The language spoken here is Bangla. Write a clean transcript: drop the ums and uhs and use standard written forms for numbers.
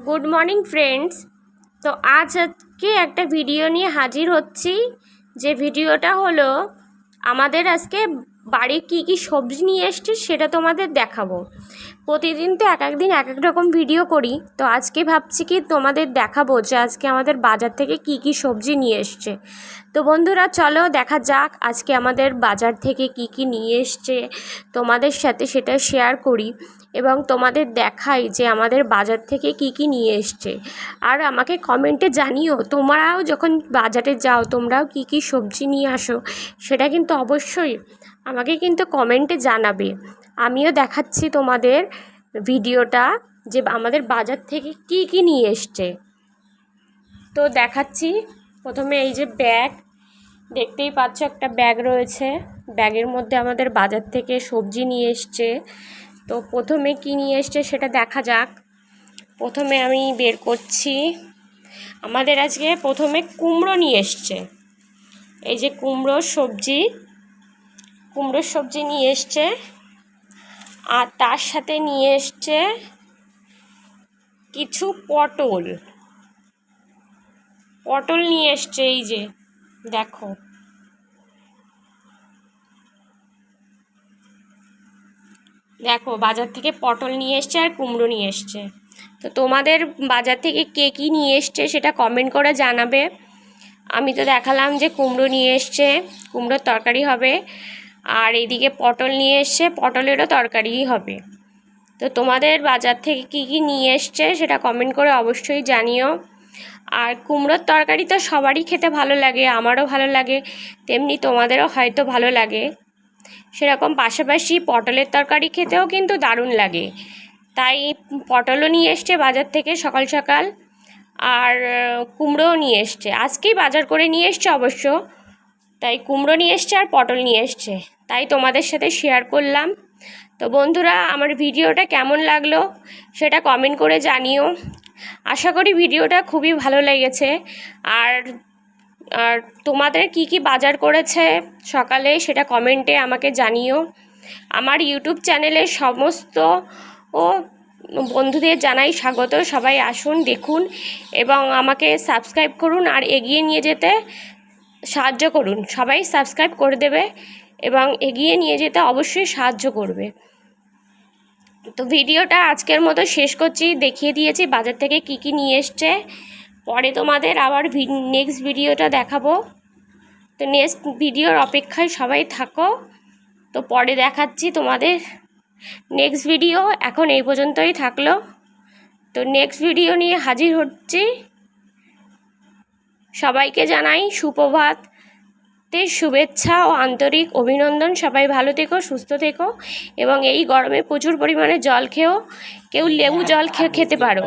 Good morning friends. তো আজকে একটা ভিডিও নিয়ে হাজির হচ্ছি, যে ভিডিওটা হলো আমাদের আজকে বাড়ি কি কি সবজি নিয়ে এসছে সেটা তোমাদের দেখাবো। প্রতিদিন তো এক একদিন এক এক রকম ভিডিও করি, তো আজকে ভাবছি কি তোমাদের দেখাবো যে আজকে আমাদের বাজার থেকে কি কি সবজি নিয়ে এসছে। তো বন্ধুরা চলো দেখা যাক আজকে আমাদের বাজার থেকে কি কি নিয়ে এসছে, তোমাদের সাথে সেটা শেয়ার করি এবং তোমাদের দেখাই যে আমাদের বাজার থেকে কি কি নিয়ে এসছে। আর আমাকে কমেন্টে জানিও তোমরাও যখন বাজারে যাও তোমরাও কি কি সবজি নিয়ে আসো, সেটা কিন্তু অবশ্যই আমাকে কিন্তু কমেন্টে জানাবে। আমিও দেখাচ্ছি তোমাদের ভিডিওটা যে আমাদের বাজার থেকে কি কি নিয়ে এসছে। তো দেখাচ্ছি, প্রথমে এই যে ব্যাগ দেখতেই পাচ্ছ, একটা ব্যাগ রয়েছে, ব্যাগের মধ্যে আমাদের বাজার থেকে সবজি নিয়ে এসছে। তো প্রথমে কি নিয়ে এসছে সেটা দেখা যাক। প্রথমে আমি বের করছি, আমাদের আজকে প্রথমে কুমড়ো নিয়ে এসছে। এই যে কুমড়োর সবজি নিয়ে এসছে, আর তার সাথে নিয়ে এসছে কিছু পটল নিয়ে এসছে। এই যে দেখো, বাজার থেকে পটল নিয়ে এসছে আর কুমড়ো নিয়ে এসছে। তো তোমাদের বাজার থেকে কে কী নিয়ে এসছে সেটা কমেন্ট করে জানাবে। আমি তো দেখালাম যে কুমড়ো নিয়ে এসছে, কুমড়োর তরকারি হবে, আর এইদিকে পটল নিয়ে এসছে, পটলেরও তরকারিই হবে। তো তোমাদের বাজার থেকে কি কি নিয়ে এসছে সেটা কমেন্ট করে অবশ্যই জানিও। আর কুমড়োর তরকারি তো সবারই খেতে ভালো লাগে, আমারও ভালো লাগে, তেমনি তোমাদেরও হয়তো ভালো লাগে। সেরকম পাশাপাশি পটলের তরকারি খেতেও কিন্তু দারুণ লাগে, তাই পটলও নিয়ে এসছে বাজার থেকে সকাল সকাল, আর কুমড়োও নিয়ে এসছে, আজকেই বাজার করে নিয়ে এসছে অবশ্য। তাই কুমড়ো নিয়ে এসছে আর পটল নিয়ে এসছে, তাই তোমাদের সাথে শেয়ার করলাম। তো বন্ধুরা আমার ভিডিওটা কেমন লাগলো সেটা কমেন্ট করে জানিও। আশা করি ভিডিওটা খুবই ভালো লেগেছে। আর আর তোমাদের কি কি বাজার করেছে সকালে সেটা কমেন্টে আমাকে জানিও। আমার ইউটিউব চ্যানেলে সমস্ত বন্ধুদের জানাই স্বাগত, সবাই আসুন দেখুন এবং আমাকে সাবস্ক্রাইব করুন আর এগিয়ে নিয়ে যেতে সাহায্য করুন। সবাই সাবস্ক্রাইব করে দেবে এবং এগিয়ে নিয়ে যেতে অবশ্যই সাহায্য করবে। তো ভিডিওটা আজকের মতো শেষ করছি, দেখিয়ে দিয়েছি বাজার থেকে কি কি নিয়ে এসছে। পরে তোমাদের আবার নেক্সট ভিডিওটা দেখাবো। তো নেক্সট ভিডিওর অপেক্ষায় সবাই থাকো। তো পরে দেখাচ্ছি তোমাদের নেক্সট ভিডিও। এখন এই পর্যন্তই থাকলো, তো নেক্সট ভিডিও নিয়ে হাজির হচ্ছি। সবাইকে জানাই সুপ্রভাতের শুভেচ্ছা ও আন্তরিক অভিনন্দন। সবাই ভালো থেকো, সুস্থ থেকো এবং এই গরমে প্রচুর পরিমাণে জল খেও, কেউ লেবু জল খেতে পারো।